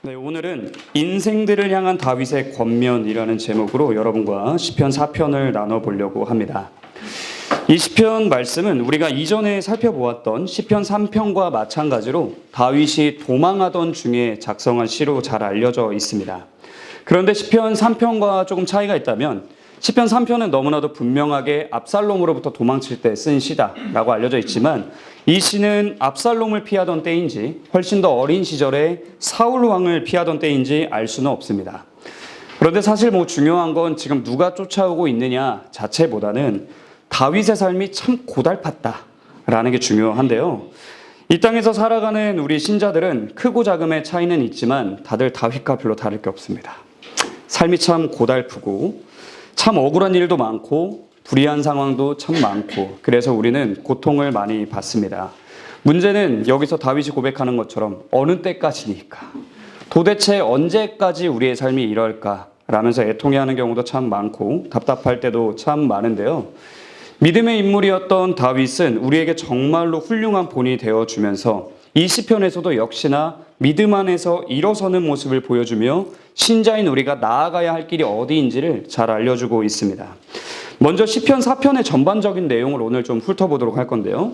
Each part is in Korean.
네, 오늘은 인생들을 향한 다윗의 권면이라는 제목으로 여러분과 시편 4편을 나눠보려고 합니다. 이 시편 말씀은 우리가 이전에 살펴보았던 시편 3편과 마찬가지로 다윗이 도망하던 중에 작성한 시로 잘 알려져 있습니다. 그런데 시편 3편과 조금 차이가 있다면 시편 3편은 너무나도 분명하게 압살롬으로부터 도망칠 때 쓴 시다라고 알려져 있지만 이 시는 압살롬을 피하던 때인지 훨씬 더 어린 시절에 사울 왕을 피하던 때인지 알 수는 없습니다. 그런데 사실 중요한 건 지금 누가 쫓아오고 있느냐 자체보다는 다윗의 삶이 참 고달팠다라는 게 중요한데요. 이 땅에서 살아가는 우리 신자들은 크고 작음의 차이는 있지만 다들 다윗과 별로 다를 게 없습니다. 삶이 참 고달프고 참 억울한 일도 많고 불의한 상황도 참 많고 그래서 우리는 고통을 많이 받습니다. 문제는 여기서 다윗이 고백하는 것처럼 어느 때까지니까 도대체 언제까지 우리의 삶이 이럴까 라면서 애통해하는 경우도 참 많고 답답할 때도 참 많은데요. 믿음의 인물이었던 다윗은 우리에게 정말로 훌륭한 본이 되어주면서 이 시편에서도 역시나 믿음 안에서 일어서는 모습을 보여주며 신자인 우리가 나아가야 할 길이 어디인지를 잘 알려주고 있습니다. 먼저 시편 4편의 전반적인 내용을 오늘 좀 훑어보도록 할 건데요.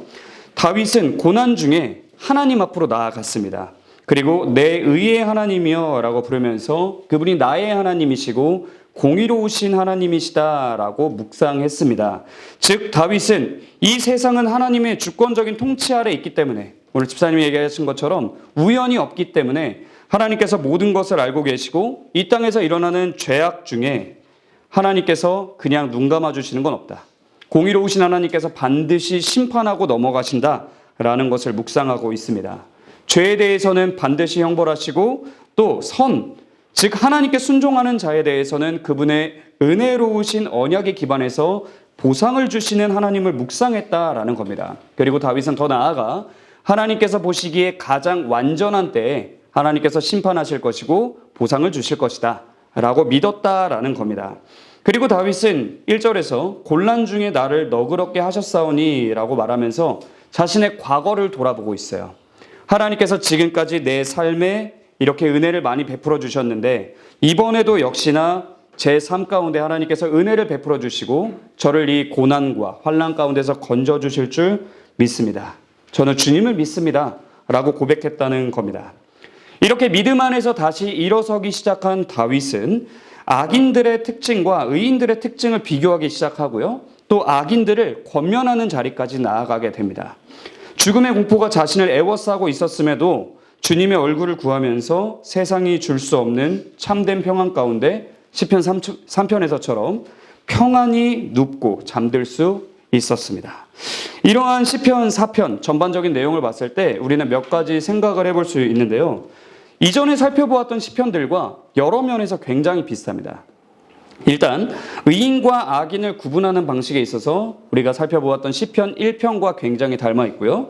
다윗은 고난 중에 하나님 앞으로 나아갔습니다. 그리고 내 의의 하나님이여 라고 부르면서 그분이 나의 하나님이시고 공의로우신 하나님이시다라고 묵상했습니다. 즉 다윗은 이 세상은 하나님의 주권적인 통치 아래 있기 때문에 오늘 집사님이 얘기하신 것처럼 우연이 없기 때문에 하나님께서 모든 것을 알고 계시고 이 땅에서 일어나는 죄악 중에 하나님께서 그냥 눈 감아주시는 건 없다. 공의로우신 하나님께서 반드시 심판하고 넘어가신다라는 것을 묵상하고 있습니다. 죄에 대해서는 반드시 형벌하시고 또 즉 하나님께 순종하는 자에 대해서는 그분의 은혜로우신 언약에 기반해서 보상을 주시는 하나님을 묵상했다라는 겁니다. 그리고 다윗은 더 나아가 하나님께서 보시기에 가장 완전한 때에 하나님께서 심판하실 것이고 보상을 주실 것이다 라고 믿었다라는 겁니다. 그리고 다윗은 1절에서 곤란 중에 나를 너그럽게 하셨사오니 라고 말하면서 자신의 과거를 돌아보고 있어요. 하나님께서 지금까지 내 삶에 이렇게 은혜를 많이 베풀어 주셨는데 이번에도 역시나 제 삶 가운데 하나님께서 은혜를 베풀어 주시고 저를 이 고난과 환난 가운데서 건져 주실 줄 믿습니다. 저는 주님을 믿습니다 라고 고백했다는 겁니다. 이렇게 믿음 안에서 다시 일어서기 시작한 다윗은 악인들의 특징과 의인들의 특징을 비교하기 시작하고요. 또 악인들을 권면하는 자리까지 나아가게 됩니다. 죽음의 공포가 자신을 애워싸고 있었음에도 주님의 얼굴을 구하면서 세상이 줄 수 없는 참된 평안 가운데 시편 3편에서처럼 평안히 눕고 잠들 수 있었습니다. 이러한 시편 4편 전반적인 내용을 봤을 때 우리는 몇 가지 생각을 해볼 수 있는데요. 이전에 살펴보았던 시편들과 여러 면에서 굉장히 비슷합니다. 일단 의인과 악인을 구분하는 방식에 있어서 우리가 살펴보았던 시편 1편과 굉장히 닮아 있고요.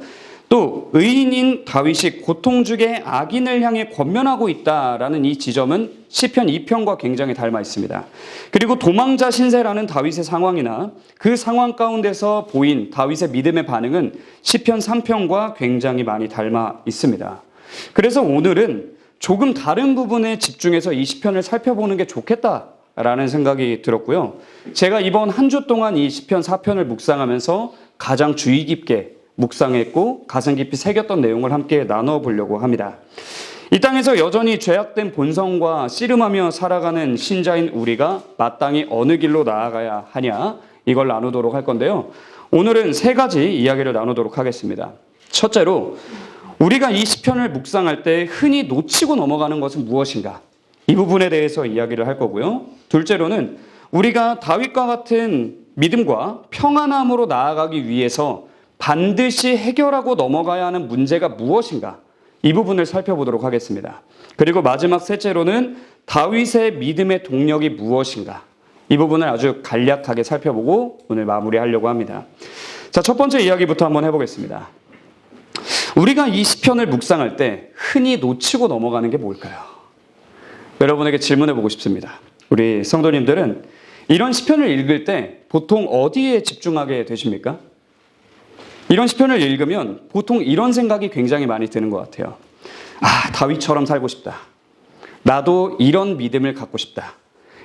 또 의인인 다윗이 고통 중에 악인을 향해 권면하고 있다라는 이 지점은 시편 2편과 굉장히 닮아 있습니다. 그리고 도망자 신세라는 다윗의 상황이나 그 상황 가운데서 보인 다윗의 믿음의 반응은 시편 3편과 굉장히 많이 닮아 있습니다. 그래서 오늘은 조금 다른 부분에 집중해서 이 시편을 살펴보는 게 좋겠다라는 생각이 들었고요. 제가 이번 한 주 동안 이 시편 4편을 묵상하면서 가장 주의 깊게 묵상했고 가슴 깊이 새겼던 내용을 함께 나눠보려고 합니다. 이 땅에서 여전히 죄악된 본성과 씨름하며 살아가는 신자인 우리가 마땅히 어느 길로 나아가야 하냐 이걸 나누도록 할 건데요. 오늘은 세 가지 이야기를 나누도록 하겠습니다. 첫째로 우리가 이 시편을 묵상할 때 흔히 놓치고 넘어가는 것은 무엇인가? 이 부분에 대해서 이야기를 할 거고요. 둘째로는 우리가 다윗과 같은 믿음과 평안함으로 나아가기 위해서 반드시 해결하고 넘어가야 하는 문제가 무엇인가? 이 부분을 살펴보도록 하겠습니다. 그리고 마지막 셋째로는 다윗의 믿음의 동력이 무엇인가? 이 부분을 아주 간략하게 살펴보고 오늘 마무리하려고 합니다. 자, 첫 번째 이야기부터 한번 해보겠습니다. 우리가 이 시편을 묵상할 때 흔히 놓치고 넘어가는 게 뭘까요? 여러분에게 질문해보고 싶습니다. 우리 성도님들은 이런 시편을 읽을 때 보통 어디에 집중하게 되십니까? 이런 시편을 읽으면 보통 이런 생각이 굉장히 많이 드는 것 같아요. 다윗처럼 살고 싶다. 나도 이런 믿음을 갖고 싶다.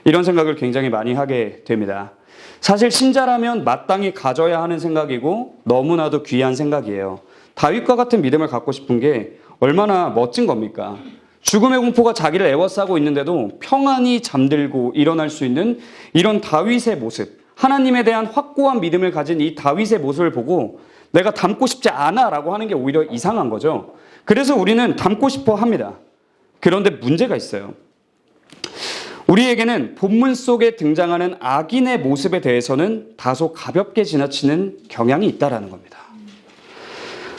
이런 생각을 굉장히 많이 하게 됩니다. 사실 신자라면 마땅히 가져야 하는 생각이고 너무나도 귀한 생각이에요. 다윗과 같은 믿음을 갖고 싶은 게 얼마나 멋진 겁니까? 죽음의 공포가 자기를 애워싸고 있는데도 평안히 잠들고 일어날 수 있는 이런 다윗의 모습, 하나님에 대한 확고한 믿음을 가진 이 다윗의 모습을 보고 내가 닮고 싶지 않아 라고 하는 게 오히려 이상한 거죠. 그래서 우리는 닮고 싶어 합니다. 그런데 문제가 있어요. 우리에게는 본문 속에 등장하는 악인의 모습에 대해서는 다소 가볍게 지나치는 경향이 있다라는 겁니다.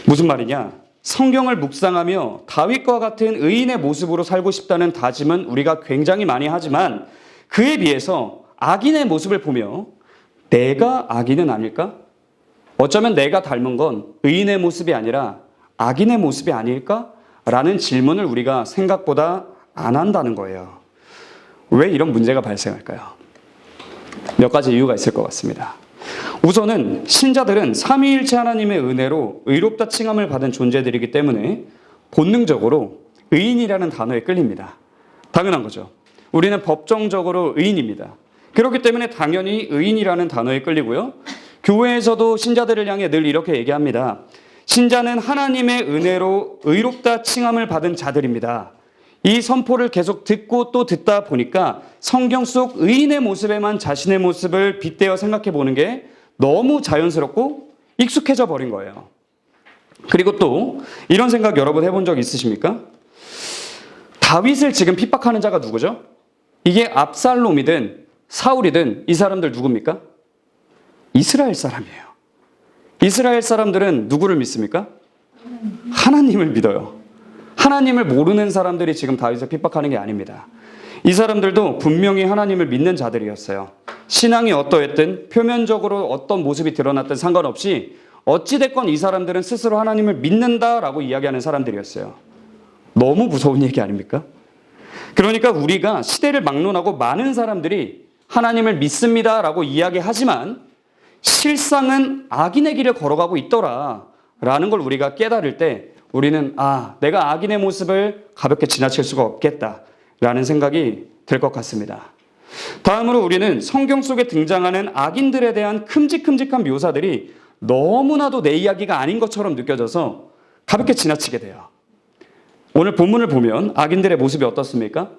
무슨 말이냐? 성경을 묵상하며 다윗과 같은 의인의 모습으로 살고 싶다는 다짐은 우리가 굉장히 많이 하지만 그에 비해서 악인의 모습을 보며 내가 악인은 아닐까? 어쩌면 내가 닮은 건 의인의 모습이 아니라 악인의 모습이 아닐까? 라는 질문을 우리가 생각보다 안 한다는 거예요. 왜 이런 문제가 발생할까요? 몇 가지 이유가 있을 것 같습니다. 우선은 신자들은 삼위일체 하나님의 은혜로 의롭다 칭함을 받은 존재들이기 때문에 본능적으로 의인이라는 단어에 끌립니다. 당연한 거죠. 우리는 법정적으로 의인입니다. 그렇기 때문에 당연히 의인이라는 단어에 끌리고요. 교회에서도 신자들을 향해 늘 이렇게 얘기합니다. 신자는 하나님의 은혜로 의롭다 칭함을 받은 자들입니다. 이 선포를 계속 듣고 또 듣다 보니까 성경 속 의인의 모습에만 자신의 모습을 빗대어 생각해 보는 게 너무 자연스럽고 익숙해져 버린 거예요. 그리고 또 이런 생각 여러분 해본 적 있으십니까? 다윗을 지금 핍박하는 자가 누구죠? 이게 압살롬이든 사울이든 이 사람들 누굽니까? 이스라엘 사람이에요. 이스라엘 사람들은 누구를 믿습니까? 하나님을 믿어요. 하나님을 모르는 사람들이 지금 다윗을 핍박하는 게 아닙니다. 이 사람들도 분명히 하나님을 믿는 자들이었어요. 신앙이 어떠했든 표면적으로 어떤 모습이 드러났든 상관없이 어찌됐건 이 사람들은 스스로 하나님을 믿는다라고 이야기하는 사람들이었어요. 너무 무서운 얘기 아닙니까? 그러니까 우리가 시대를 막론하고 많은 사람들이 하나님을 믿습니다라고 이야기하지만 실상은 악인의 길을 걸어가고 있더라라는 걸 우리가 깨달을 때 우리는 내가 악인의 모습을 가볍게 지나칠 수가 없겠다라는 생각이 들 것 같습니다. 다음으로 우리는 성경 속에 등장하는 악인들에 대한 큼직큼직한 묘사들이 너무나도 내 이야기가 아닌 것처럼 느껴져서 가볍게 지나치게 돼요. 오늘 본문을 보면 악인들의 모습이 어떻습니까?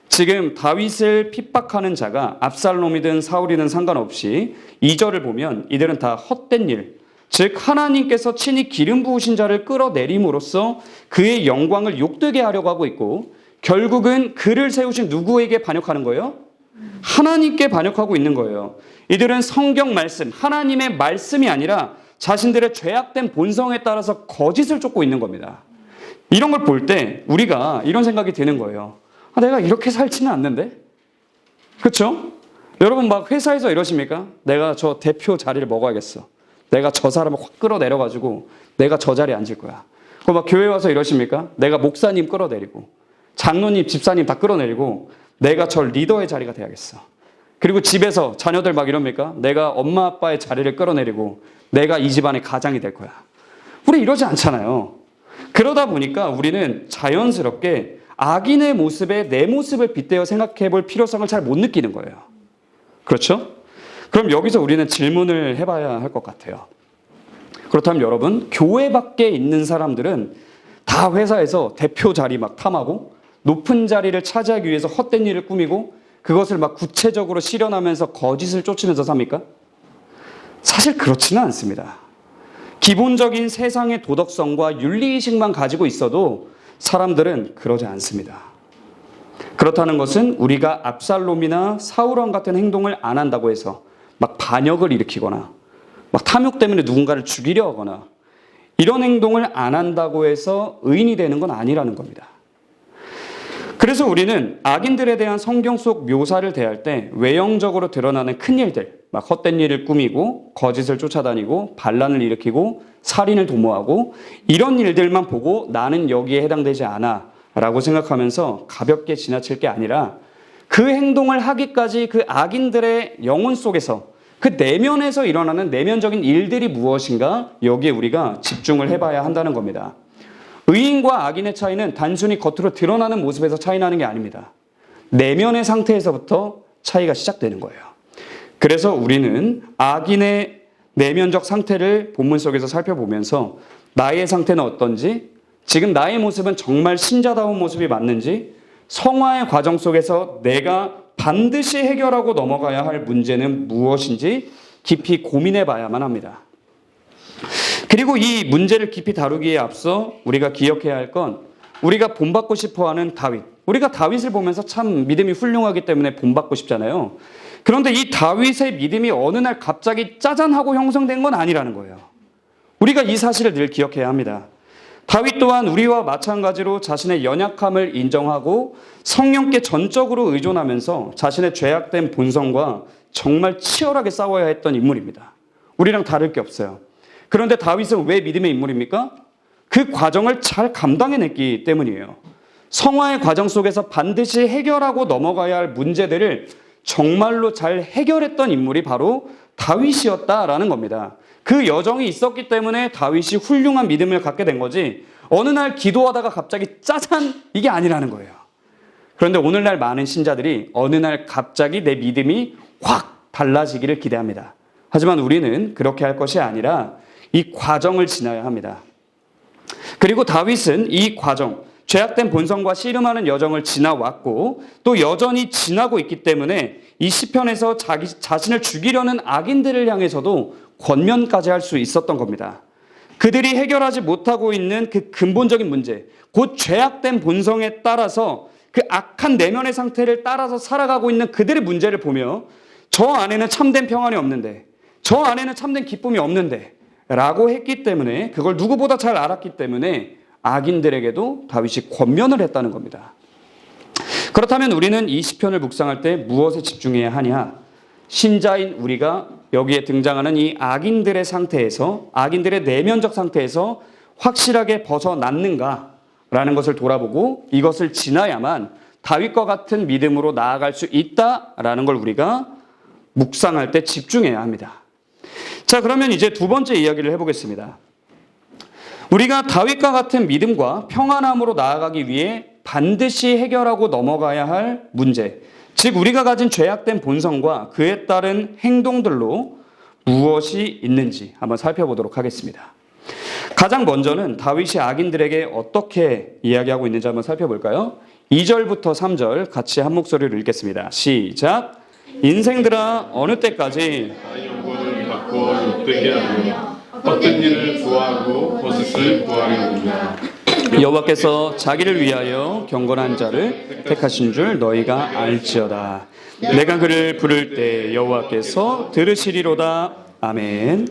지금 다윗을 핍박하는 자가 압살롬이든 사울이든 상관없이 2절을 보면 이들은 다 헛된 일, 즉 하나님께서 친히 기름 부으신 자를 끌어내림으로써 그의 영광을 욕되게 하려고 하고 있고 결국은 그를 세우신 누구에게 반역하는 거예요? 하나님께 반역하고 있는 거예요. 이들은 성경 말씀, 하나님의 말씀이 아니라 자신들의 죄악된 본성에 따라서 거짓을 쫓고 있는 겁니다. 이런 걸 볼 때 우리가 이런 생각이 드는 거예요. 내가 이렇게 살지는 않는데? 그렇죠? 여러분 막 회사에서 이러십니까? 내가 저 대표 자리를 먹어야겠어. 내가 저 사람을 확 끌어내려가지고 내가 저 자리에 앉을 거야. 그리고 막 교회 와서 이러십니까? 내가 목사님 끌어내리고 장로님, 집사님 다 끌어내리고 내가 저 리더의 자리가 돼야겠어. 그리고 집에서 자녀들 막 이럽니까? 내가 엄마 아빠의 자리를 끌어내리고 내가 이 집안의 가장이 될 거야. 우리 이러지 않잖아요. 그러다 보니까 우리는 자연스럽게 악인의 모습에 내 모습을 빗대어 생각해 볼 필요성을 잘 못 느끼는 거예요. 그렇죠? 그럼 여기서 우리는 질문을 해봐야 할 것 같아요. 그렇다면 여러분, 교회 밖에 있는 사람들은 다 회사에서 대표 자리 막 탐하고 높은 자리를 차지하기 위해서 헛된 일을 꾸미고 그것을 막 구체적으로 실현하면서 거짓을 쫓으면서 삽니까? 사실 그렇지는 않습니다. 기본적인 세상의 도덕성과 윤리의식만 가지고 있어도 사람들은 그러지 않습니다. 그렇다는 것은 우리가 압살롬이나 사울왕 같은 행동을 안 한다고 해서 막 반역을 일으키거나 막 탐욕 때문에 누군가를 죽이려 하거나 이런 행동을 안 한다고 해서 의인이 되는 건 아니라는 겁니다. 그래서 우리는 악인들에 대한 성경 속 묘사를 대할 때 외형적으로 드러나는 큰 일들, 막 헛된 일을 꾸미고 거짓을 쫓아다니고 반란을 일으키고 살인을 도모하고 이런 일들만 보고 나는 여기에 해당되지 않아 라고 생각하면서 가볍게 지나칠 게 아니라 그 행동을 하기까지 그 악인들의 영혼 속에서 그 내면에서 일어나는 내면적인 일들이 무엇인가 여기에 우리가 집중을 해봐야 한다는 겁니다. 의인과 악인의 차이는 단순히 겉으로 드러나는 모습에서 차이 나는 게 아닙니다. 내면의 상태에서부터 차이가 시작되는 거예요. 그래서 우리는 악인의 내면적 상태를 본문 속에서 살펴보면서 나의 상태는 어떤지, 지금 나의 모습은 정말 신자다운 모습이 맞는지, 성화의 과정 속에서 내가 반드시 해결하고 넘어가야 할 문제는 무엇인지 깊이 고민해 봐야만 합니다. 그리고 이 문제를 깊이 다루기에 앞서 우리가 기억해야 할 건 우리가 본받고 싶어하는 다윗. 우리가 다윗을 보면서 참 믿음이 훌륭하기 때문에 본받고 싶잖아요. 그런데 이 다윗의 믿음이 어느 날 갑자기 짜잔하고 형성된 건 아니라는 거예요. 우리가 이 사실을 늘 기억해야 합니다. 다윗 또한 우리와 마찬가지로 자신의 연약함을 인정하고 성령께 전적으로 의존하면서 자신의 죄악된 본성과 정말 치열하게 싸워야 했던 인물입니다. 우리랑 다를 게 없어요. 그런데 다윗은 왜 믿음의 인물입니까? 그 과정을 잘 감당해냈기 때문이에요. 성화의 과정 속에서 반드시 해결하고 넘어가야 할 문제들을 정말로 잘 해결했던 인물이 바로 다윗이었다라는 겁니다. 그 여정이 있었기 때문에 다윗이 훌륭한 믿음을 갖게 된 거지, 어느 날 기도하다가 갑자기 짜잔 이게 아니라는 거예요. 그런데 오늘날 많은 신자들이 어느 날 갑자기 내 믿음이 확 달라지기를 기대합니다. 하지만 우리는 그렇게 할 것이 아니라 이 과정을 지나야 합니다. 그리고 다윗은 이 과정, 죄악된 본성과 씨름하는 여정을 지나왔고 또 여전히 지나고 있기 때문에 이 시편에서 자신을 죽이려는 악인들을 향해서도 권면까지 할 수 있었던 겁니다. 그들이 해결하지 못하고 있는 그 근본적인 문제, 곧 죄악된 본성에 따라서 그 악한 내면의 상태를 따라서 살아가고 있는 그들의 문제를 보며 저 안에는 참된 평안이 없는데, 저 안에는 참된 기쁨이 없는데 라고 했기 때문에, 그걸 누구보다 잘 알았기 때문에 악인들에게도 다윗이 권면을 했다는 겁니다. 그렇다면 우리는 이 시편을 묵상할 때 무엇에 집중해야 하냐? 신자인 우리가 여기에 등장하는 이 악인들의 상태에서, 악인들의 내면적 상태에서 확실하게 벗어났는가라는 것을 돌아보고 이것을 지나야만 다윗과 같은 믿음으로 나아갈 수 있다라는 걸 우리가 묵상할 때 집중해야 합니다. 자, 그러면 이제 두 번째 이야기를 해보겠습니다. 우리가 다윗과 같은 믿음과 평안함으로 나아가기 위해 반드시 해결하고 넘어가야 할 문제, 즉 우리가 가진 죄악된 본성과 그에 따른 행동들로 무엇이 있는지 한번 살펴보도록 하겠습니다. 가장 먼저는 다윗이 악인들에게 어떻게 이야기하고 있는지 한번 살펴볼까요? 2절부터 3절 같이 한 목소리로 읽겠습니다. 시작. 인생들아 어느 때까지 나의 영광을 바꿔 욕되게 하며 헛된 일을 구하고 버섯을 구하려느냐. 여호와께서 자기를 위하여 경건한 자를 택하신 줄 너희가 알지어다. 내가 그를 부를 때 여호와께서 들으시리로다. 아멘.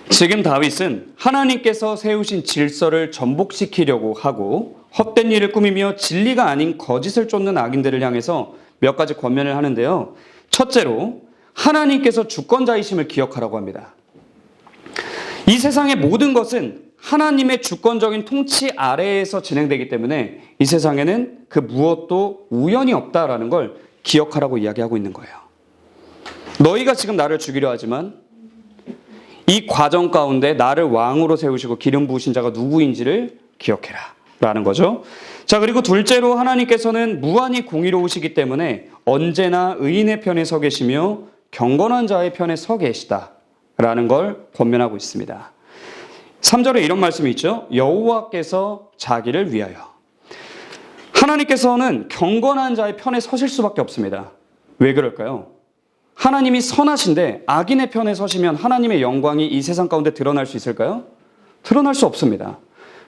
지금 다윗은 하나님께서 세우신 질서를 전복시키려고 하고 헛된 일을 꾸미며 진리가 아닌 거짓을 쫓는 악인들을 향해서 몇 가지 권면을 하는데요. 첫째로 하나님께서 주권자이심을 기억하라고 합니다. 이 세상의 모든 것은 하나님의 주권적인 통치 아래에서 진행되기 때문에 이 세상에는 그 무엇도 우연이 없다라는 걸 기억하라고 이야기하고 있는 거예요. 너희가 지금 나를 죽이려 하지만 이 과정 가운데 나를 왕으로 세우시고 기름 부으신 자가 누구인지를 기억해라 라는 거죠. 자, 그리고 둘째로 하나님께서는 무한히 공의로우시기 때문에 언제나 의인의 편에 서 계시며 경건한 자의 편에 서 계시다라는 걸 권면하고 있습니다. 3절에 이런 말씀이 있죠. 여호와께서 자기를 위하여. 하나님께서는 경건한 자의 편에 서실 수밖에 없습니다. 왜 그럴까요? 하나님이 선하신데 악인의 편에 서시면 하나님의 영광이 이 세상 가운데 드러날 수 있을까요? 드러날 수 없습니다.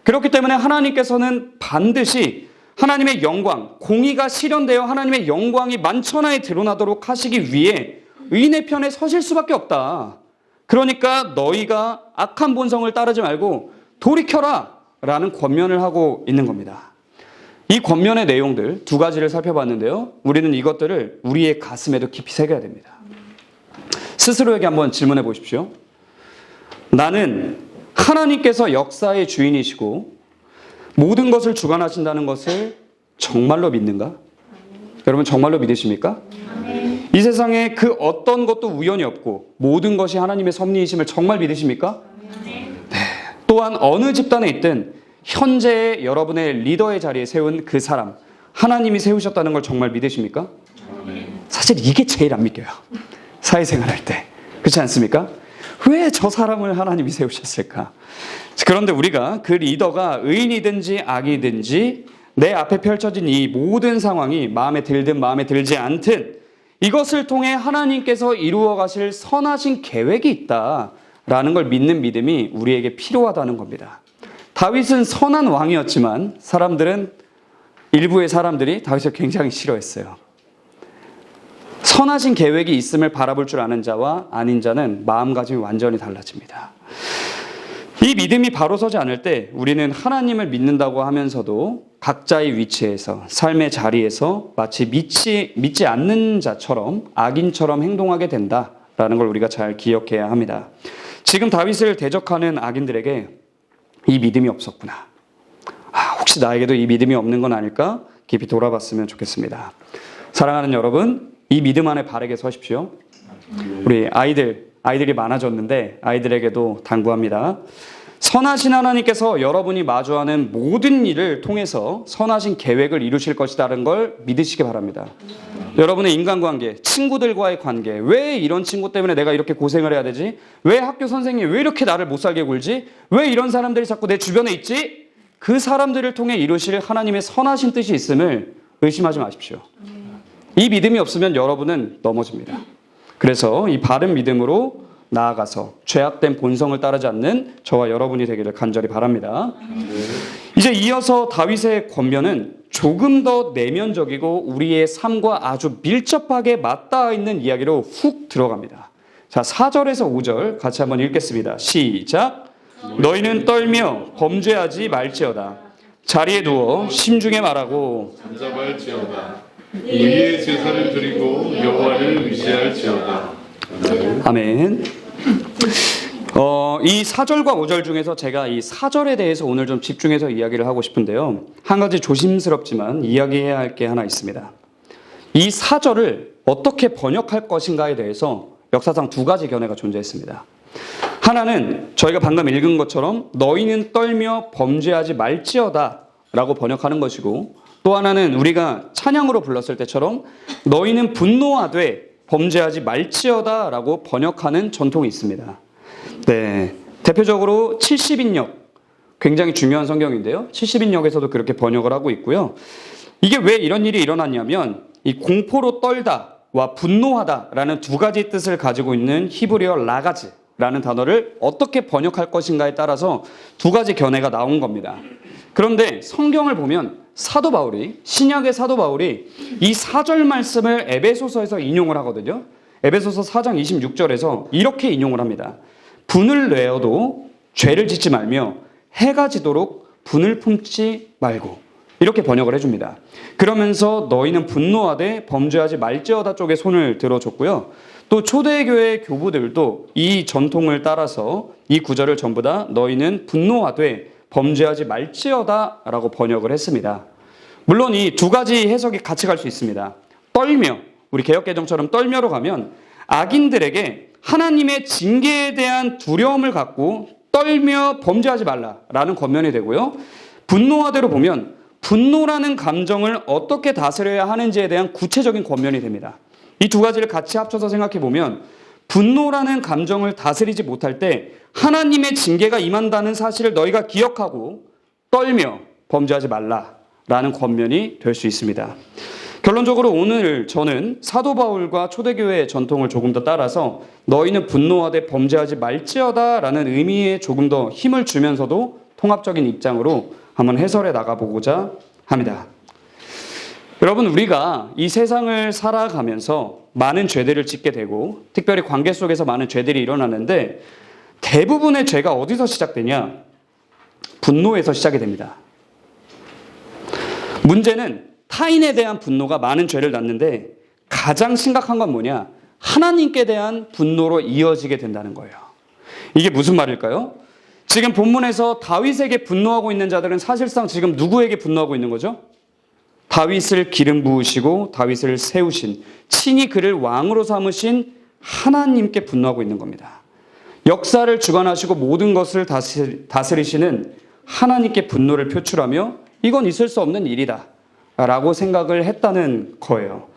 그렇기 때문에 하나님께서는 반드시 하나님의 영광, 공의가 실현되어 하나님의 영광이 만천하에 드러나도록 하시기 위해 의인의 편에 서실 수밖에 없다. 그러니까 너희가 악한 본성을 따르지 말고 돌이켜라 라는 권면을 하고 있는 겁니다. 이 권면의 내용들 두 가지를 살펴봤는데요. 우리는 이것들을 우리의 가슴에도 깊이 새겨야 됩니다. 스스로에게 한번 질문해 보십시오. 나는 하나님께서 역사의 주인이시고 모든 것을 주관하신다는 것을 정말로 믿는가? 여러분 정말로 믿으십니까? 이 세상에 그 어떤 것도 우연이 없고 모든 것이 하나님의 섭리이심을 정말 믿으십니까? 네. 또한 어느 집단에 있든 현재 여러분의 리더의 자리에 세운 그 사람, 하나님이 세우셨다는 걸 정말 믿으십니까? 사실 이게 제일 안 믿겨요. 사회생활 할 때. 그렇지 않습니까? 왜 저 사람을 하나님이 세우셨을까? 그런데 우리가 그 리더가 의인이든지 악이든지 내 앞에 펼쳐진 이 모든 상황이 마음에 들든 마음에 들지 않든 이것을 통해 하나님께서 이루어 가실 선하신 계획이 있다라는 걸 믿는 믿음이 우리에게 필요하다는 겁니다. 다윗은 선한 왕이었지만 일부의 사람들이 다윗을 굉장히 싫어했어요. 선하신 계획이 있음을 바라볼 줄 아는 자와 아닌 자는 마음가짐이 완전히 달라집니다. 이 믿음이 바로 서지 않을 때 우리는 하나님을 믿는다고 하면서도 각자의 위치에서 삶의 자리에서 마치 믿지 않는 자처럼 악인처럼 행동하게 된다라는 걸 우리가 잘 기억해야 합니다. 지금 다윗을 대적하는 악인들에게 이 믿음이 없었구나. 혹시 나에게도 이 믿음이 없는 건 아닐까? 깊이 돌아봤으면 좋겠습니다. 사랑하는 여러분, 이 믿음 안에 바르게 서십시오. 우리 아이들이 많아졌는데 아이들에게도 당부합니다. 선하신 하나님께서 여러분이 마주하는 모든 일을 통해서 선하신 계획을 이루실 것이라는 걸 믿으시기 바랍니다. 여러분의 인간관계, 친구들과의 관계, 왜 이런 친구 때문에 내가 이렇게 고생을 해야 되지? 왜 학교 선생님이 왜 이렇게 나를 못 살게 굴지? 왜 이런 사람들이 자꾸 내 주변에 있지? 그 사람들을 통해 이루실 하나님의 선하신 뜻이 있음을 의심하지 마십시오. 이 믿음이 없으면 여러분은 넘어집니다. 그래서 이 바른 믿음으로 나아가서 죄악된 본성을 따르지 않는 저와 여러분이 되기를 간절히 바랍니다. 이제 이어서 다윗의 권면은 조금 더 내면적이고 우리의 삶과 아주 밀접하게 맞닿아 있는 이야기로 훅 들어갑니다. 자, 4절에서 5절 같이 한번 읽겠습니다. 시작. 너희는 떨며 범죄하지 말지어다. 자리에 누워 심중에 말하고 잠잠할지어다. 의의 제사를 드리고 여호와를 의지할지어다. 아멘. 이 4절과 5절 중에서 제가 이 4절에 대해서 오늘 좀 집중해서 이야기를 하고 싶은데요. 한 가지 조심스럽지만 이야기해야 할 게 하나 있습니다. 이 4절을 어떻게 번역할 것인가에 대해서 역사상 두 가지 견해가 존재했습니다. 하나는 저희가 방금 읽은 것처럼 너희는 떨며 범죄하지 말지어다 라고 번역하는 것이고, 또 하나는 우리가 찬양으로 불렀을 때처럼 너희는 분노하되 범죄하지 말지어다 라고 번역하는 전통이 있습니다. 네, 대표적으로 70인역, 굉장히 중요한 성경인데요. 70인역에서도 그렇게 번역을 하고 있고요. 이게 왜 이런 일이 일어났냐면 이 공포로 떨다와 분노하다라는 두 가지 뜻을 가지고 있는 히브리어 라가즈라는 단어를 어떻게 번역할 것인가에 따라서 두 가지 견해가 나온 겁니다. 그런데 성경을 보면 신약의 사도 바울이 이 4절 말씀을 에베소서에서 인용을 하거든요. 에베소서 4장 26절에서 이렇게 인용을 합니다. 분을 내어도 죄를 짓지 말며 해가 지도록 분을 품지 말고, 이렇게 번역을 해줍니다. 그러면서 너희는 분노하되 범죄하지 말지어다 쪽에 손을 들어줬고요. 또 초대교회 교부들도 이 전통을 따라서 이 구절을 전부 다 너희는 분노하되 범죄하지 말지어다 라고 번역을 했습니다. 물론 이 두 가지 해석이 같이 갈 수 있습니다. 떨며, 우리 개역개정처럼 떨며로 가면 악인들에게 하나님의 징계에 대한 두려움을 갖고 떨며 범죄하지 말라라는 권면이 되고요. 분노하대로 보면 분노라는 감정을 어떻게 다스려야 하는지에 대한 구체적인 권면이 됩니다. 이 두 가지를 같이 합쳐서 생각해 보면 분노라는 감정을 다스리지 못할 때 하나님의 징계가 임한다는 사실을 너희가 기억하고 떨며 범죄하지 말라라는 권면이 될 수 있습니다. 결론적으로 오늘 저는 사도 바울과 초대교회의 전통을 조금 더 따라서 너희는 분노하되 범죄하지 말지어다라는 의미에 조금 더 힘을 주면서도 통합적인 입장으로 한번 해설해 나가보고자 합니다. 여러분, 우리가 이 세상을 살아가면서 많은 죄들을 짓게 되고 특별히 관계 속에서 많은 죄들이 일어나는데 대부분의 죄가 어디서 시작되냐? 분노에서 시작이 됩니다. 문제는 타인에 대한 분노가 많은 죄를 낳는데 가장 심각한 건 뭐냐? 하나님께 대한 분노로 이어지게 된다는 거예요. 이게 무슨 말일까요? 지금 본문에서 다윗에게 분노하고 있는 자들은 사실상 지금 누구에게 분노하고 있는 거죠? 다윗을 기름 부으시고 다윗을 세우신, 친히 그를 왕으로 삼으신 하나님께 분노하고 있는 겁니다. 역사를 주관하시고 모든 것을 다스리시는 하나님께 분노를 표출하며 이건 있을 수 없는 일이다 라고 생각을 했다는 거예요.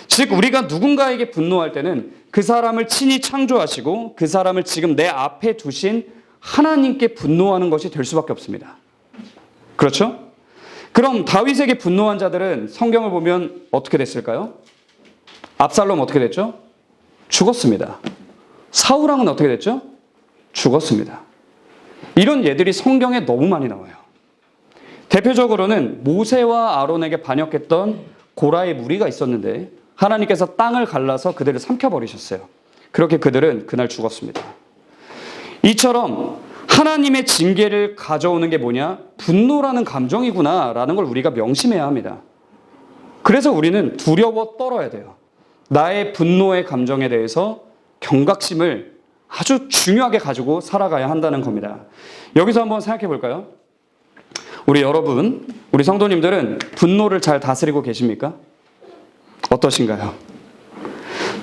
즉 우리가 누군가에게 분노할 때는 그 사람을 친히 창조하시고 그 사람을 지금 내 앞에 두신 하나님께 분노하는 것이 될 수밖에 없습니다. 그렇죠? 그럼 다윗에게 분노한 자들은 성경을 보면 어떻게 됐을까요? 압살롬 어떻게 됐죠? 죽었습니다. 사울왕은 어떻게 됐죠? 죽었습니다. 이런 예들이 성경에 너무 많이 나와요. 대표적으로는 모세와 아론에게 반역했던 고라의 무리가 있었는데 하나님께서 땅을 갈라서 그들을 삼켜버리셨어요. 그렇게 그들은 그날 죽었습니다. 이처럼 하나님의 징계를 가져오는 게 뭐냐? 분노라는 감정이구나 라는 걸 우리가 명심해야 합니다. 그래서 우리는 두려워 떨어야 돼요. 나의 분노의 감정에 대해서 경각심을 아주 중요하게 가지고 살아가야 한다는 겁니다. 여기서 한번 생각해 볼까요? 우리 여러분, 우리 성도님들은 분노를 잘 다스리고 계십니까? 어떠신가요?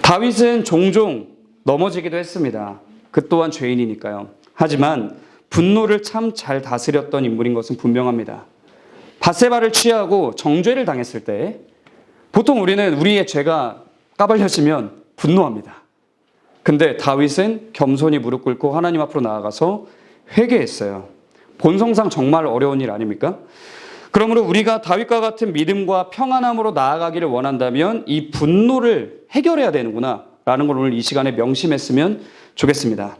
다윗은 종종 넘어지기도 했습니다. 그 또한 죄인이니까요. 하지만 분노를 참 잘 다스렸던 인물인 것은 분명합니다. 밧세바를 취하고 정죄를 당했을 때 보통 우리는 우리의 죄가 까발려지면 분노합니다. 근데 다윗은 겸손히 무릎 꿇고 하나님 앞으로 나아가서 회개했어요. 본성상 정말 어려운 일 아닙니까? 그러므로 우리가 다윗과 같은 믿음과 평안함으로 나아가기를 원한다면 이 분노를 해결해야 되는구나 라는 걸 오늘 이 시간에 명심했으면 좋겠습니다.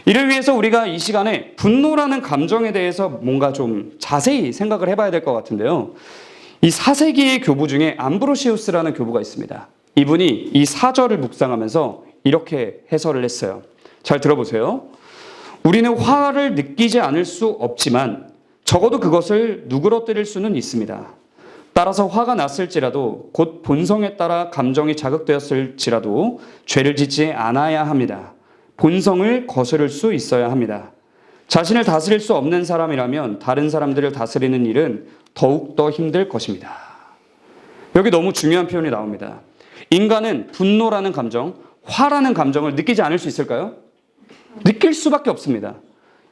이를 위해서 우리가 이 시간에 분노라는 감정에 대해서 뭔가 좀 자세히 생각을 해봐야 될 것 같은데요. 이 4세기의 교부 중에 암브로시우스라는 교부가 있습니다. 이분이 이 4절을 묵상하면서 이렇게 해설을 했어요. 잘 들어보세요. 우리는 화를 느끼지 않을 수 없지만 적어도 그것을 누그러뜨릴 수는 있습니다. 따라서 화가 났을지라도 곧 본성에 따라 감정이 자극되었을지라도 죄를 짓지 않아야 합니다. 본성을 거스를 수 있어야 합니다. 자신을 다스릴 수 없는 사람이라면 다른 사람들을 다스리는 일은 더욱더 힘들 것입니다. 여기 너무 중요한 표현이 나옵니다. 인간은 분노라는 감정, 화라는 감정을 느끼지 않을 수 있을까요? 느낄 수밖에 없습니다.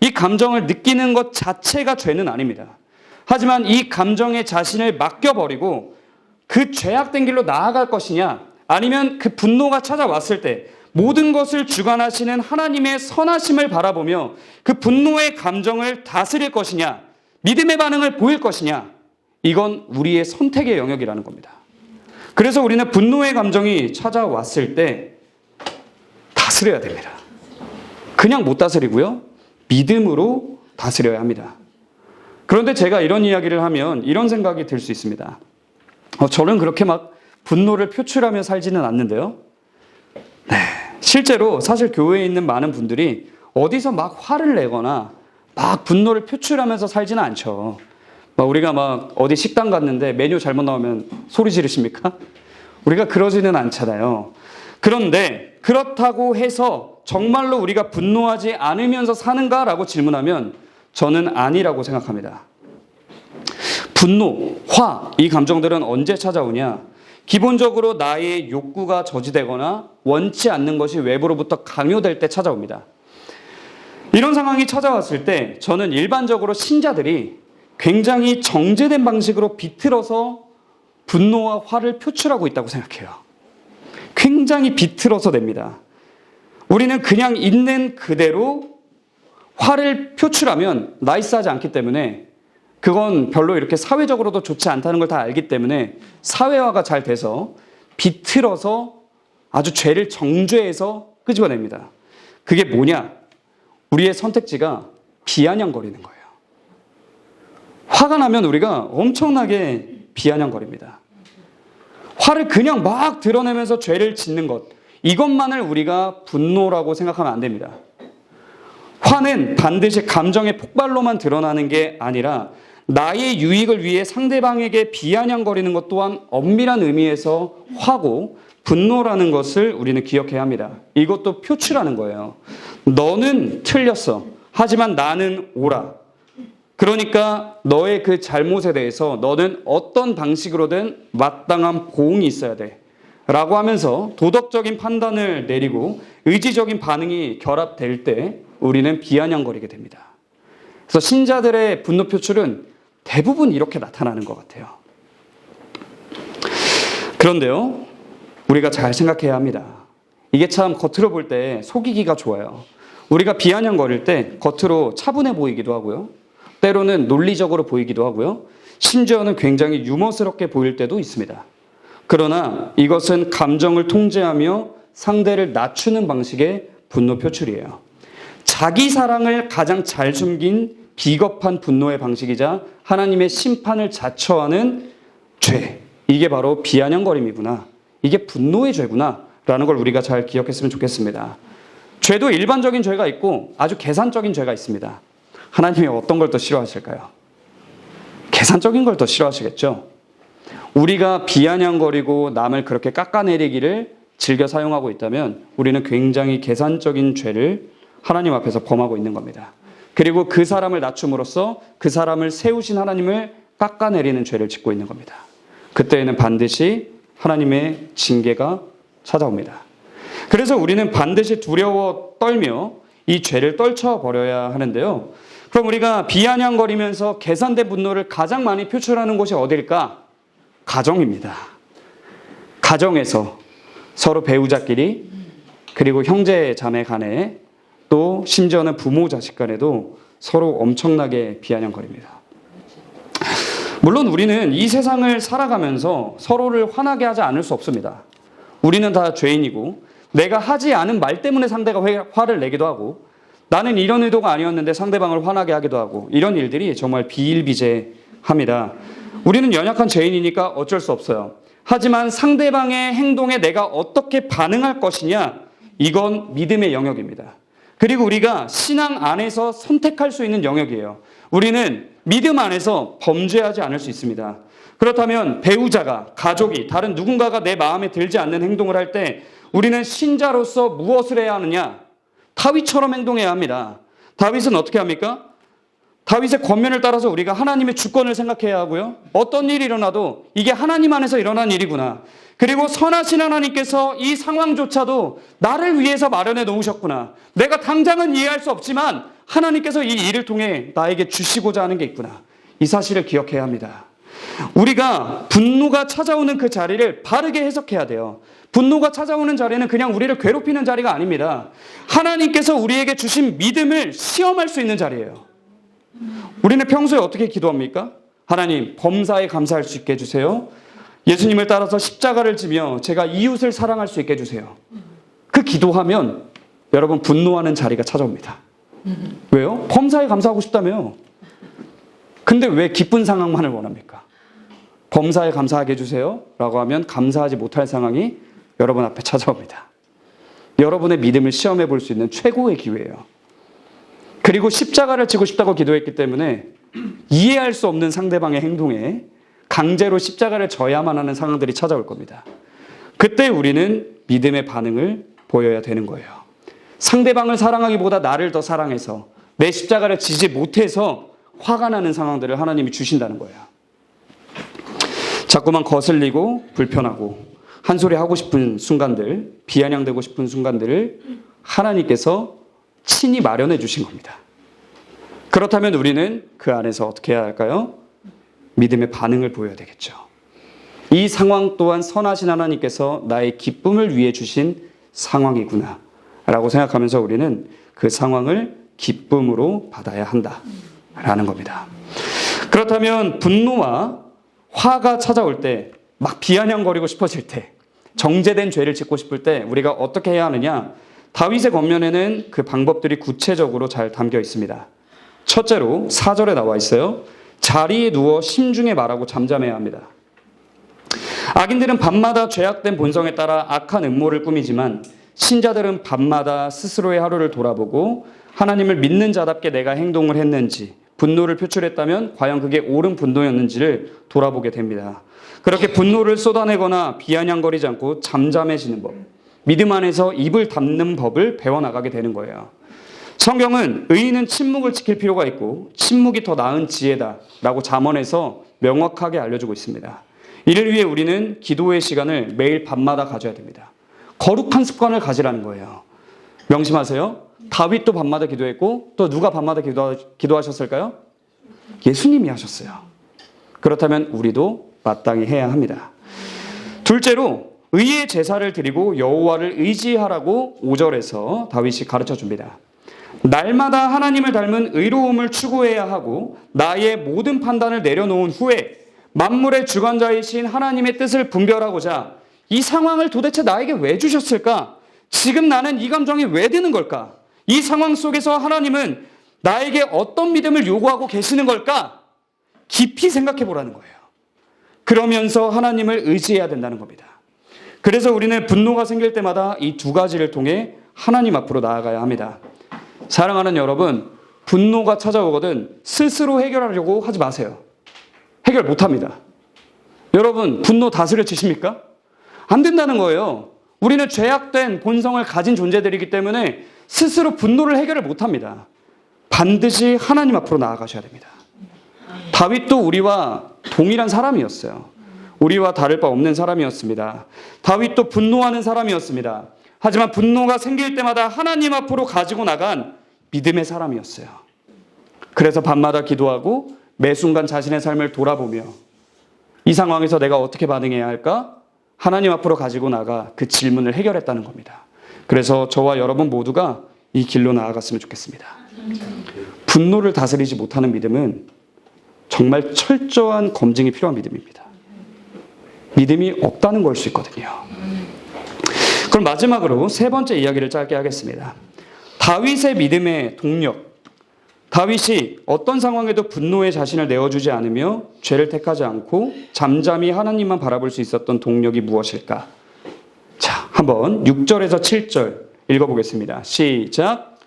이 감정을 느끼는 것 자체가 죄는 아닙니다. 하지만 이 감정에 자신을 맡겨버리고 그 죄악된 길로 나아갈 것이냐, 아니면 그 분노가 찾아왔을 때 모든 것을 주관하시는 하나님의 선하심을 바라보며 그 분노의 감정을 다스릴 것이냐, 믿음의 반응을 보일 것이냐, 이건 우리의 선택의 영역이라는 겁니다. 그래서 우리는 분노의 감정이 찾아왔을 때 다스려야 됩니다. 그냥 못 다스리고요, 믿음으로 다스려야 합니다. 그런데 제가 이런 이야기를 하면 이런 생각이 들 수 있습니다. 저는 그렇게 막 분노를 표출하며 살지는 않는데요. 네, 실제로 사실 교회에 있는 많은 분들이 어디서 막 화를 내거나 막 분노를 표출하면서 살지는 않죠. 우리가 막 어디 식당 갔는데 메뉴 잘못 나오면 소리 지르십니까? 우리가 그러지는 않잖아요. 그런데 그렇다고 해서 정말로 우리가 분노하지 않으면서 사는가라고 질문하면 저는 아니라고 생각합니다. 분노, 화, 이 감정들은 언제 찾아오냐? 기본적으로 나의 욕구가 저지되거나 원치 않는 것이 외부로부터 강요될 때 찾아옵니다. 이런 상황이 찾아왔을 때 저는 일반적으로 신자들이 굉장히 정제된 방식으로 비틀어서 분노와 화를 표출하고 있다고 생각해요. 굉장히 비틀어서 냅니다. 우리는 그냥 있는 그대로 화를 표출하면 나이스하지 않기 때문에 그건 별로 이렇게 사회적으로도 좋지 않다는 걸 다 알기 때문에 사회화가 잘 돼서 비틀어서 아주 죄를 정죄해서 끄집어냅니다. 그게 뭐냐? 우리의 선택지가 비아냥거리는 거예요. 화가 나면 우리가 엄청나게 비아냥거립니다. 화를 그냥 막 드러내면서 죄를 짓는 것, 이것만을 우리가 분노라고 생각하면 안 됩니다. 화는 반드시 감정의 폭발로만 드러나는 게 아니라 나의 유익을 위해 상대방에게 비아냥거리는 것 또한 엄밀한 의미에서 화고, 분노라는 것을 우리는 기억해야 합니다. 이것도 표출하는 거예요. 너는 틀렸어. 하지만 나는 옳아. 그러니까 너의 그 잘못에 대해서 너는 어떤 방식으로든 마땅한 보응이 있어야 돼. 라고 하면서 도덕적인 판단을 내리고 의지적인 반응이 결합될 때 우리는 비아냥거리게 됩니다. 그래서 신자들의 분노 표출은 대부분 이렇게 나타나는 것 같아요. 그런데요, 우리가 잘 생각해야 합니다. 이게 참 겉으로 볼 때 속이기가 좋아요. 우리가 비아냥거릴 때 겉으로 차분해 보이기도 하고요. 때로는 논리적으로 보이기도 하고요. 심지어는 굉장히 유머스럽게 보일 때도 있습니다. 그러나 이것은 감정을 통제하며 상대를 낮추는 방식의 분노 표출이에요. 자기 사랑을 가장 잘 숨긴 비겁한 분노의 방식이자 하나님의 심판을 자처하는 죄. 이게 바로 비아냥거림이구나. 이게 분노의 죄구나. 라는 걸 우리가 잘 기억했으면 좋겠습니다. 죄도 일반적인 죄가 있고 아주 계산적인 죄가 있습니다. 하나님이 어떤 걸 더 싫어하실까요? 계산적인 걸 더 싫어하시겠죠? 우리가 비아냥거리고 남을 그렇게 깎아내리기를 즐겨 사용하고 있다면 우리는 굉장히 계산적인 죄를 하나님 앞에서 범하고 있는 겁니다. 그리고 그 사람을 낮춤으로써 그 사람을 세우신 하나님을 깎아내리는 죄를 짓고 있는 겁니다. 그때에는 반드시 하나님의 징계가 찾아옵니다. 그래서 우리는 반드시 두려워 떨며 이 죄를 떨쳐버려야 하는데요. 그럼 우리가 비아냥거리면서 계산된 분노를 가장 많이 표출하는 곳이 어딜까? 가정입니다. 가정에서 서로 배우자끼리, 그리고 형제 자매 간에, 또 심지어는 부모 자식 간에도 서로 엄청나게 비아냥거립니다. 물론 우리는 이 세상을 살아가면서 서로를 화나게 하지 않을 수 없습니다. 우리는 다 죄인이고 내가 하지 않은 말 때문에 상대가 화를 내기도 하고 나는 이런 의도가 아니었는데 상대방을 화나게 하기도 하고 이런 일들이 정말 비일비재합니다. 우리는 연약한 죄인이니까 어쩔 수 없어요. 하지만 상대방의 행동에 내가 어떻게 반응할 것이냐, 이건 믿음의 영역입니다. 그리고 우리가 신앙 안에서 선택할 수 있는 영역이에요. 우리는 믿음 안에서 범죄하지 않을 수 있습니다. 그렇다면 배우자가, 가족이, 다른 누군가가 내 마음에 들지 않는 행동을 할 때 우리는 신자로서 무엇을 해야 하느냐? 다윗처럼 행동해야 합니다. 다윗은 어떻게 합니까? 다윗의 권면을 따라서 우리가 하나님의 주권을 생각해야 하고요. 어떤 일이 일어나도 이게 하나님 안에서 일어난 일이구나. 그리고 선하신 하나님께서 이 상황조차도 나를 위해서 마련해 놓으셨구나. 내가 당장은 이해할 수 없지만 하나님께서 이 일을 통해 나에게 주시고자 하는 게 있구나. 이 사실을 기억해야 합니다. 우리가 분노가 찾아오는 그 자리를 바르게 해석해야 돼요. 분노가 찾아오는 자리는 그냥 우리를 괴롭히는 자리가 아닙니다. 하나님께서 우리에게 주신 믿음을 시험할 수 있는 자리예요. 우리는 평소에 어떻게 기도합니까? 하나님, 범사에 감사할 수 있게 해주세요. 예수님을 따라서 십자가를 지며 제가 이웃을 사랑할 수 있게 해주세요. 그 기도하면 여러분 분노하는 자리가 찾아옵니다. 왜요? 범사에 감사하고 싶다며요. 근데 왜 기쁜 상황만을 원합니까? 범사에 감사하게 해주세요 라고 하면 감사하지 못할 상황이 여러분 앞에 찾아옵니다. 여러분의 믿음을 시험해 볼 수 있는 최고의 기회예요. 그리고 십자가를 지고 싶다고 기도했기 때문에 이해할 수 없는 상대방의 행동에 강제로 십자가를 져야만 하는 상황들이 찾아올 겁니다. 그때 우리는 믿음의 반응을 보여야 되는 거예요. 상대방을 사랑하기보다 나를 더 사랑해서 내 십자가를 지지 못해서 화가 나는 상황들을 하나님이 주신다는 거예요. 자꾸만 거슬리고 불편하고 한 소리 하고 싶은 순간들, 비아냥되고 싶은 순간들을 하나님께서 친히 마련해 주신 겁니다. 그렇다면 우리는 그 안에서 어떻게 해야 할까요? 믿음의 반응을 보여야 되겠죠. 이 상황 또한 선하신 하나님께서 나의 기쁨을 위해 주신 상황이구나 라고 생각하면서 우리는 그 상황을 기쁨으로 받아야 한다라는 겁니다. 그렇다면 분노와 화가 찾아올 때, 막 비아냥거리고 싶어질 때, 정죄된 죄를 짓고 싶을 때 우리가 어떻게 해야 하느냐? 다윗의 권면에는 그 방법들이 구체적으로 잘 담겨 있습니다. 첫째로 4절에 나와 있어요. 자리에 누워 심중에 말하고 잠잠해야 합니다. 악인들은 밤마다 죄악된 본성에 따라 악한 음모를 꾸미지만 신자들은 밤마다 스스로의 하루를 돌아보고 하나님을 믿는 자답게 내가 행동을 했는지, 분노를 표출했다면 과연 그게 옳은 분노였는지를 돌아보게 됩니다. 그렇게 분노를 쏟아내거나 비아냥거리지 않고 잠잠해지는 법, 믿음 안에서 입을 닫는 법을 배워나가게 되는 거예요. 성경은 의인은 침묵을 지킬 필요가 있고 침묵이 더 나은 지혜다라고 잠언에서 명확하게 알려주고 있습니다. 이를 위해 우리는 기도의 시간을 매일 밤마다 가져야 됩니다. 거룩한 습관을 가지라는 거예요. 명심하세요. 다윗도 밤마다 기도했고 또 누가 밤마다 기도하셨을까요? 예수님이 하셨어요. 그렇다면 우리도 마땅히 해야 합니다. 둘째로 의의 제사를 드리고 여호와를 의지하라고 5절에서 다윗이 가르쳐 줍니다. 날마다 하나님을 닮은 의로움을 추구해야 하고 나의 모든 판단을 내려놓은 후에 만물의 주관자이신 하나님의 뜻을 분별하고자 이 상황을 도대체 나에게 왜 주셨을까? 지금 나는 이 감정이 왜 드는 걸까? 이 상황 속에서 하나님은 나에게 어떤 믿음을 요구하고 계시는 걸까? 깊이 생각해 보라는 거예요. 그러면서 하나님을 의지해야 된다는 겁니다. 그래서 우리는 분노가 생길 때마다 이 두 가지를 통해 하나님 앞으로 나아가야 합니다. 사랑하는 여러분, 분노가 찾아오거든 스스로 해결하려고 하지 마세요. 해결 못합니다. 여러분, 분노 다스려지십니까? 안 된다는 거예요. 우리는 죄악된 본성을 가진 존재들이기 때문에 스스로 분노를 해결을 못합니다. 반드시 하나님 앞으로 나아가셔야 됩니다. 다윗도 우리와 동일한 사람이었어요. 우리와 다를 바 없는 사람이었습니다. 다윗도 분노하는 사람이었습니다. 하지만 분노가 생길 때마다 하나님 앞으로 가지고 나간 믿음의 사람이었어요. 그래서 밤마다 기도하고 매 순간 자신의 삶을 돌아보며 이 상황에서 내가 어떻게 반응해야 할까? 하나님 앞으로 가지고 나가 그 질문을 해결했다는 겁니다. 그래서 저와 여러분 모두가 이 길로 나아갔으면 좋겠습니다. 분노를 다스리지 못하는 믿음은 정말 철저한 검증이 필요한 믿음입니다. 믿음이 없다는 걸 수 있거든요. 그럼 마지막으로 세 번째 이야기를 짧게 하겠습니다. 다윗의 믿음의 동력. 다윗이 어떤 상황에도 분노의 자신을 내어주지 않으며 죄를 택하지 않고 잠잠히 하나님만 바라볼 수 있었던 동력이 무엇일까? 자, 한번 6절에서 7절 읽어보겠습니다. 시작.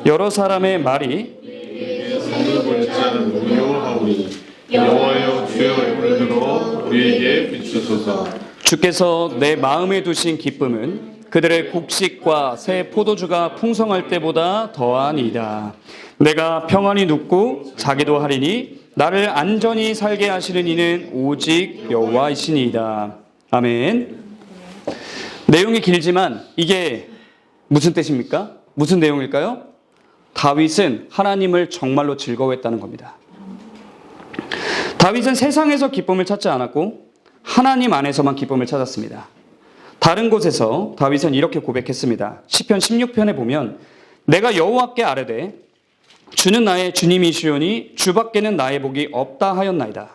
여러 사람의 말이 성을 볼지 않은 무효하오니 여호와여 주여 입을 들어 우리에게 비추소서. 주께서 내 마음에 두신 기쁨은 그들의 곡식과 새 포도주가 풍성할 때보다 더하니이다. 내가 평안히 눕고 자기도 하리니 나를 안전히 살게 하시는 이는 오직 여호와이시니이다. 아멘. 내용이 길지만 이게 무슨 뜻입니까? 무슨 내용일까요? 다윗은 하나님을 정말로 즐거워했다는 겁니다. 다윗은 세상에서 기쁨을 찾지 않았고 하나님 안에서만 기쁨을 찾았습니다. 다른 곳에서 다윗은 이렇게 고백했습니다. 시편 16편에 보면 내가 여호와께 아뢰되 주는 나의 주님이시오니 주밖에는 나의 복이 없다 하였나이다.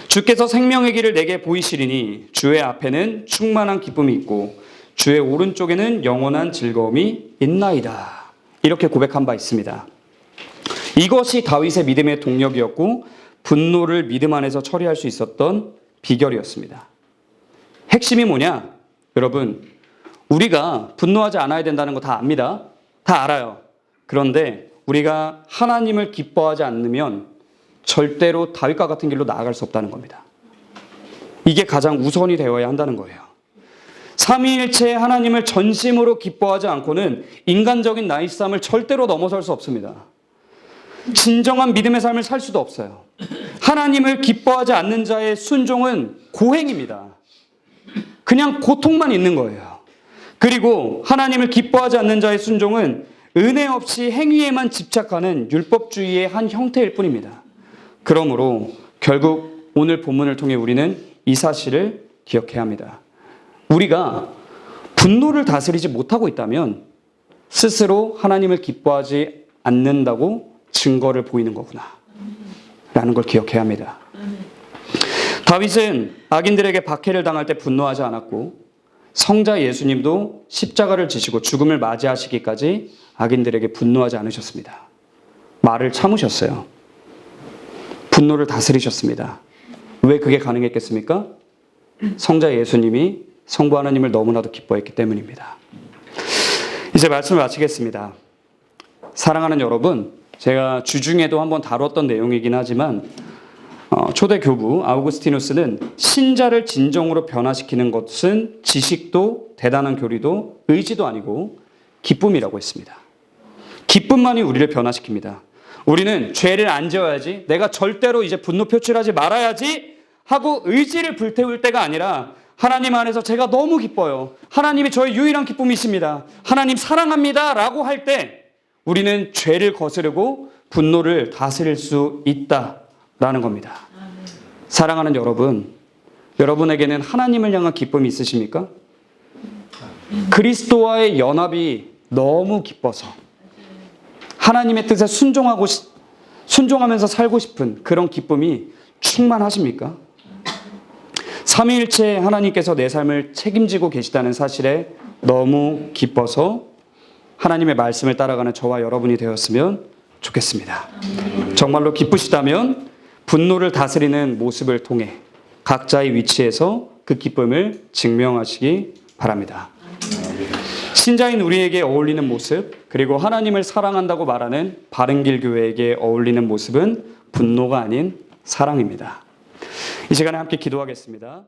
주께서 생명의 길을 내게 보이시리니 주의 앞에는 충만한 기쁨이 있고 주의 오른쪽에는 영원한 즐거움이 있나이다. 이렇게 고백한 바 있습니다. 이것이 다윗의 믿음의 동력이었고 분노를 믿음 안에서 처리할 수 있었던 비결이었습니다. 핵심이 뭐냐? 여러분, 우리가 분노하지 않아야 된다는 거 다 압니다. 다 알아요. 그런데 우리가 하나님을 기뻐하지 않으면 절대로 다윗과 같은 길로 나아갈 수 없다는 겁니다. 이게 가장 우선이 되어야 한다는 거예요. 삼위일체 하나님을 전심으로 기뻐하지 않고는 인간적인 나의 삶을 절대로 넘어설 수 없습니다. 진정한 믿음의 삶을 살 수도 없어요. 하나님을 기뻐하지 않는 자의 순종은 고행입니다. 그냥 고통만 있는 거예요. 그리고 하나님을 기뻐하지 않는 자의 순종은 은혜 없이 행위에만 집착하는 율법주의의 한 형태일 뿐입니다. 그러므로 결국 오늘 본문을 통해 우리는 이 사실을 기억해야 합니다. 우리가 분노를 다스리지 못하고 있다면 스스로 하나님을 기뻐하지 않는다고 증거를 보이는 거구나 라는 걸 기억해야 합니다. 다윗은 악인들에게 박해를 당할 때 분노하지 않았고 성자 예수님도 십자가를 지시고 죽음을 맞이하시기까지 악인들에게 분노하지 않으셨습니다. 말을 참으셨어요. 분노를 다스리셨습니다. 왜 그게 가능했겠습니까? 성자 예수님이 성부 하나님을 너무나도 기뻐했기 때문입니다. 이제 말씀을 마치겠습니다. 사랑하는 여러분, 제가 주중에도 한번 다뤘던 내용이긴 하지만 초대 교부 아우구스티누스는 신자를 진정으로 변화시키는 것은 지식도 대단한 교리도 의지도 아니고 기쁨이라고 했습니다. 기쁨만이 우리를 변화시킵니다. 우리는 죄를 안 지어야지, 내가 절대로 이제 분노 표출하지 말아야지 하고 의지를 불태울 때가 아니라 하나님 안에서 제가 너무 기뻐요. 하나님이 저의 유일한 기쁨이십니다. 하나님 사랑합니다. 라고 할 때 우리는 죄를 거스르고 분노를 다스릴 수 있다라는 겁니다. 사랑하는 여러분, 여러분에게는 하나님을 향한 기쁨이 있으십니까? 그리스도와의 연합이 너무 기뻐서 하나님의 뜻에 순종하면서 살고 싶은 그런 기쁨이 충만하십니까? 삼위일체 하나님께서 내 삶을 책임지고 계시다는 사실에 너무 기뻐서 하나님의 말씀을 따라가는 저와 여러분이 되었으면 좋겠습니다. 정말로 기쁘시다면 분노를 다스리는 모습을 통해 각자의 위치에서 그 기쁨을 증명하시기 바랍니다. 신자인 우리에게 어울리는 모습, 그리고 하나님을 사랑한다고 말하는 바른길 교회에게 어울리는 모습은 분노가 아닌 사랑입니다. 이 시간에 함께 기도하겠습니다.